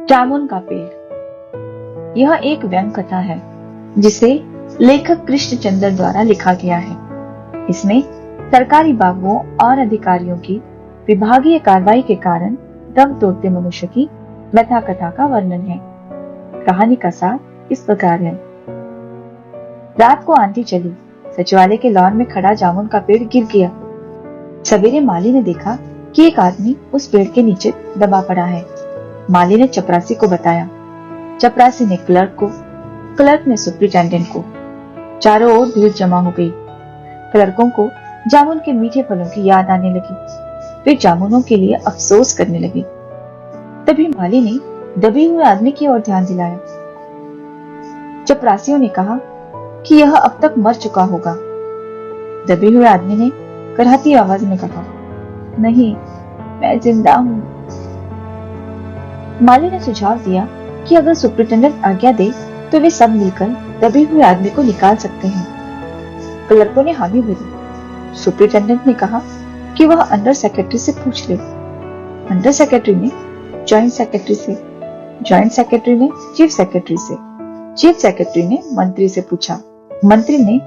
जामुन का पेड़। यह एक व्यंग कथा है जिसे लेखक कृष्णचंद्र द्वारा लिखा गया है। इसमें सरकारी बाबुओं और अधिकारियों की विभागीय कार्रवाई के कारण दम तोड़ते मनुष्य की व्यथा कथा का वर्णन है। कहानी का सार इस प्रकार है। रात को आंधी चली। सचिवालय के लॉन में खड़ा जामुन का पेड़ गिर गया। सवेरे माली ने देखा कि एक आदमी उस पेड़ के नीचे दबा पड़ा है। माली ने चपरासी को बताया। चपरासी ने क्लर्क को, क्लर्क ने सुपरिटेंडेंट को। चारों ओर भीड़ जमा हो गई। क्लर्कों को जामुन के मीठे फलों की याद आने लगी। वे जामुनों के लिए अफसोस करने लगे। तभी माली ने दबे हुए आदमी की ओर ध्यान दिलाया। चपरासियों ने कहा कि यह अब तक मर चुका होगा। दबे हुए आदमी ने कराहती आवाज में कहा, नहीं, मैं जिंदा हूं। माली ने सुझाव दिया कि अगर सुपरिटेंडेंट आज्ञा दे तो वे सब मिलकर दबे हुए आदमी को निकाल सकते हैं। क्लर्कों ने हामी भरी। सुपरिटेंडेंट ने कहा कि वह अंडर सेक्रेटरी से पूछ ले। अंडर सेक्रेटरी ने जॉइंट सेक्रेटरी से, जॉइंट सेक्रेटरी ने चीफ सेक्रेटरी से, चीफ सेक्रेटरी ने मंत्री से पूछा। मंत्री ने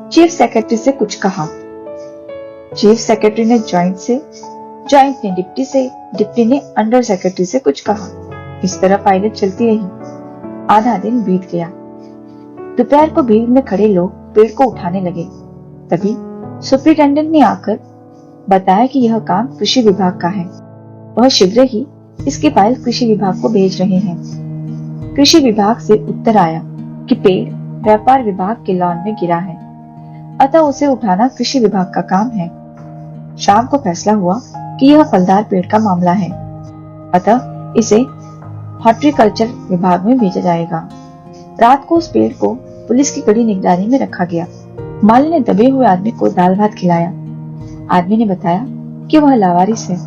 चीफ सेक्रेटरी से कुछ कहा। चीफ सेक्रेटरी ने जॉइंट से, जॉइंट ने डिप्टी से, डिप्टी ने अंडर सेक्रेटरी से कुछ कहा। इस तरह फाइलें चलती रही। आधा दिन बीत गया। दोपहर को भीड़ में खड़े लोग पेड़ को उठाने लगे। तभी सुपरिटेंडेंट ने आकर बताया कि यह काम कृषि विभाग का है। वह शीघ्र ही इसकी फाइल कृषि विभाग को भेज रहे हैं। कृषि विभाग से उत्तर आया कि पेड़ व्यापार विभाग के लॉन में गिरा है, अतः उसे उठाना कृषि विभाग का काम है। शाम को फैसला हुआ कि यह फलदार पेड़ का मामला है, अतः इसे हॉर्टिकल्चर विभाग में भेजा जाएगा। रात को उस पेड़ को पुलिस की कड़ी निगरानी में रखा गया। माली ने दबे हुए आदमी को दाल भात खिलाया। आदमी ने बताया कि वह लावारिस है,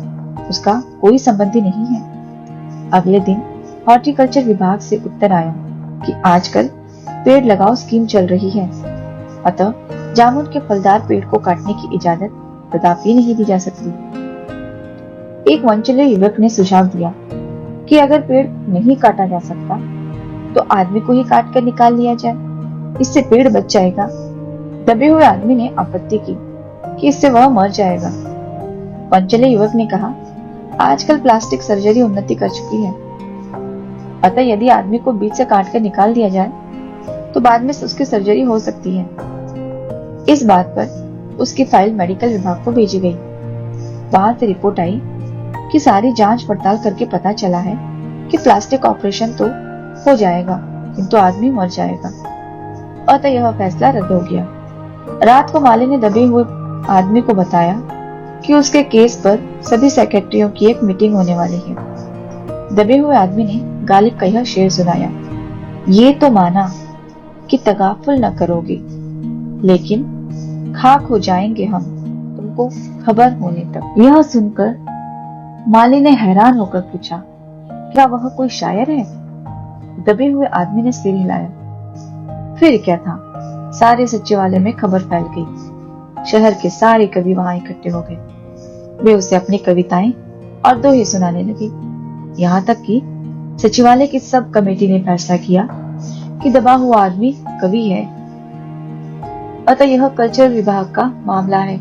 उसका कोई संबंधी नहीं है। अगले दिन हॉर्टिकल्चर विभाग से उत्तर आया कि आजकल पेड़ लगाओ स्कीम चल रही है, अतः जामुन के फलदार पेड़ को काटने की इजाजत कदापि नहीं दी जा सकती। एक वंचले युवक ने सुझाव दिया कि अगर पेड़ नहीं काटा जा सकता तो आदमी को ही काट कर निकाल लिया जाए, इससे पेड़ बच जाएगा। दबे हुए आदमी ने आपत्ति की कि इससे वह मर जाएगा। वंचले युवक ने कहा, आजकल प्लास्टिक सर्जरी उन्नति कर चुकी है, अतः यदि आदमी को बीच से काट कर निकाल दिया जाए तो बाद में उसकी सर्जरी हो सकती है। इस बात पर उसकी फाइल मेडिकल विभाग को भेजी गई। वहां से रिपोर्ट आई कि सारी जांच पड़ताल करके पता चला है कि प्लास्टिक ऑपरेशन तो हो जाएगा किंतु आदमी मर जाएगा, अतः यह फैसला रद्द हो गया। रात को माली ने दबे हुए आदमी को बताया कि उसके केस पर सभी सेक्रेटरियों की एक मीटिंग होने वाली है। दबे हुए आदमी ने गालिब का यह शेर सुनाया, ये तो माना कि तगाफुल न करोगे, लेकिन खाक हो जाएंगे हम तुमको खबर होने तक। यह सुनकर माली ने हैरान होकर पूछा, क्या वह कोई शायर है? दबे हुए आदमी ने सिर हिलाया। फिर क्या था, सारे सचिवालय में खबर फैल गई। शहर के सारे कवि वहां इकट्ठे हो गए। वे उसे अपनी कविताएं और दोहे सुनाने लगे। यहाँ तक कि सचिवालय की सब कमेटी ने फैसला किया कि दबा हुआ आदमी कवि है, अतः यह कल्चर विभाग का मामला है,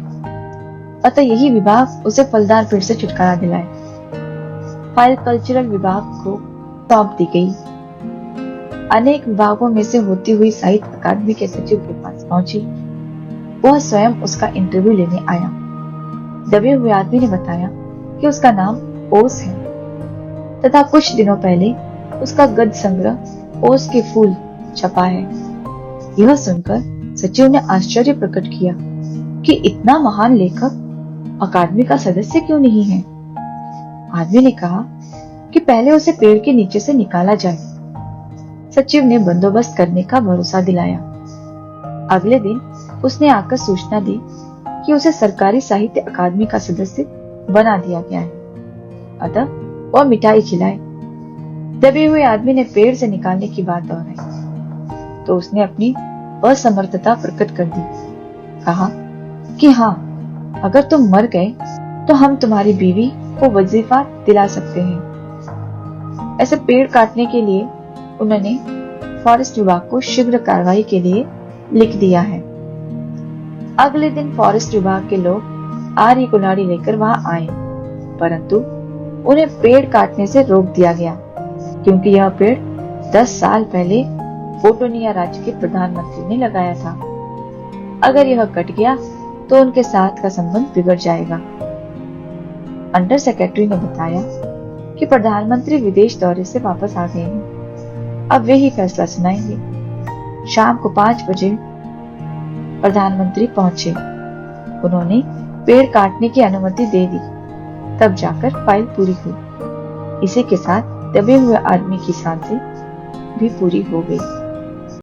अतः यही विभाग उसे फलदार पेड़ से छुटकारा दिलाए। फाइल कल्चरल विभाग को सौंप दी गई। अनेक विभागों में से होती हुई साहित्य अकादमी के सचिव के पास पहुंची। वह स्वयं उसका इंटरव्यू लेने आया। दबे हुए आदमी ने बताया कि उसका नाम ओस है तथा कुछ दिनों पहले उसका गद्य संग्रह ओस के फूल छपा है। यह सुनकर सचिव ने आश्चर्य प्रकट किया कि इतना महान लेखक अकादमी का सदस्य क्यों नहीं है। आदमी ने कहा कि पहले उसे पेड़ के नीचे से निकाला जाए। सचिव ने बंदोबस्त करने का भरोसा दिलाया। अगले दिन उसने आकर सूचना दी कि उसे सरकारी साहित्य अकादमी का सदस्य बना दिया गया है, अतः वह मिठाई खिलाए। दबे हुए आदमी ने पेड़ से निकालने की बात दोहराई तो उसने अपनी असमर्थता प्रकट कर दी। कहा कि हाँ, अगर तुम मर गए तो हम तुम्हारी बीवी को वजीफा दिला सकते हैं। ऐसे पेड़ काटने के लिए उन्होंने फॉरेस्ट विभाग को शीघ्र कार्रवाई के लिए लिख दिया है। अगले दिन फॉरेस्ट विभाग के लोग आरी कुल्हाड़ी लेकर वहां आए, परंतु उन्हें पेड़ काटने से रोक दिया गया, क्योंकि यह पेड़ 10 साल पहले पोटोनिया राज्य के प्रधानमंत्री ने लगाया था। अगर यह कट गया तो उनके साथ का संबंध बिगड़ जाएगा। अंडर सेक्रेटरी ने बताया कि प्रधानमंत्री विदेश दौरे से वापस आ गए हैं, अब वे ही फैसला सुनाएंगे। शाम को 5 बजे प्रधानमंत्री पहुंचे। उन्होंने पेड़ काटने की अनुमति दे दी, तब जाकर फाइल पूरी हुई। इसी के साथ दबे हुए आदमी की सांसें भी पूरी हो गई।